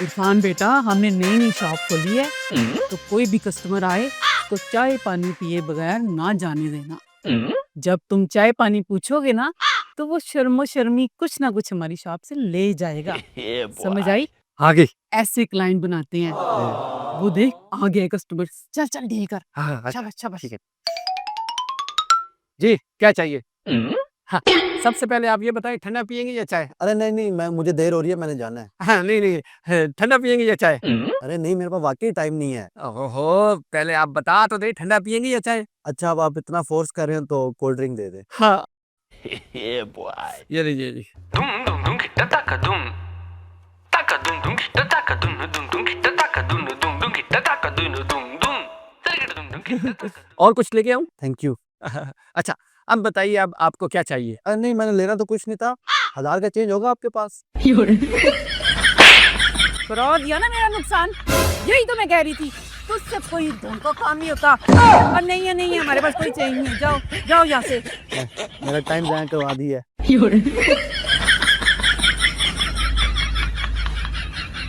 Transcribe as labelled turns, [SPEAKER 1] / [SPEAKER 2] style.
[SPEAKER 1] इरफान बेटा, हमने नई नई शॉप खोली है, तो कोई भी कस्टमर आए तो चाय पानी पिए बगैर ना जाने देना। जब तुम चाय पानी पूछोगे ना, तो वो शर्मो शर्मी कुछ ना कुछ हमारी शॉप से ले जाएगा। समझ आई?
[SPEAKER 2] आगे।
[SPEAKER 1] ऐसे क्लाइंट बनाते हैं। वो देख आ गए कस्टमर। चल चल डील कर।
[SPEAKER 2] हाँ, अच्छा,
[SPEAKER 1] शाबाश शाबाश।
[SPEAKER 2] ठीक है। जी, क्या चाहिए?
[SPEAKER 1] हाँ, सबसे पहले आप ये बताएं, ठंडा पियेंगे या चाय?
[SPEAKER 3] अरे नहीं नहीं, मैं मुझे देर हो रही है, मैंने जाना है।
[SPEAKER 2] हाँ, नहीं, ठंडा पियेंगे या चाय?
[SPEAKER 3] अरे नहीं, मेरे पास वाकई टाइम नहीं है।
[SPEAKER 2] ओहो, पहले आप बता तो दे, ठंडा पियेंगे या चाय?
[SPEAKER 3] अच्छा, अब आप इतना फोर्स कर रहे हो तो कोल्ड ड्रिंक दे दे।
[SPEAKER 2] हाँ। ये लीजिए, ये लीजिए।
[SPEAKER 4] Dum dum dum kita taka dum. Taka dum dum kita taka dum dum kita taka dum dum kita taka dum dum. Sarigada dum dum kita taka dum.
[SPEAKER 2] और कुछ लेके आऊं?
[SPEAKER 3] Thank you.
[SPEAKER 2] अच्छा, अब बताइए, अब आपको क्या चाहिए?
[SPEAKER 3] अरे नहीं, मैंने लेना तो कुछ नहीं था। 1000 का चेंज होगा आपके पास?
[SPEAKER 1] करा दिया ना मेरा नुकसान। यही तो मैं कह रही थी, तुझसे कोई धन का काम नहीं होता। और नहीं है, हमारे पास कोई चाहिए नहीं है। जाओ जाओ यहाँ से।
[SPEAKER 3] मेरा टाइम जाया करवा दी है।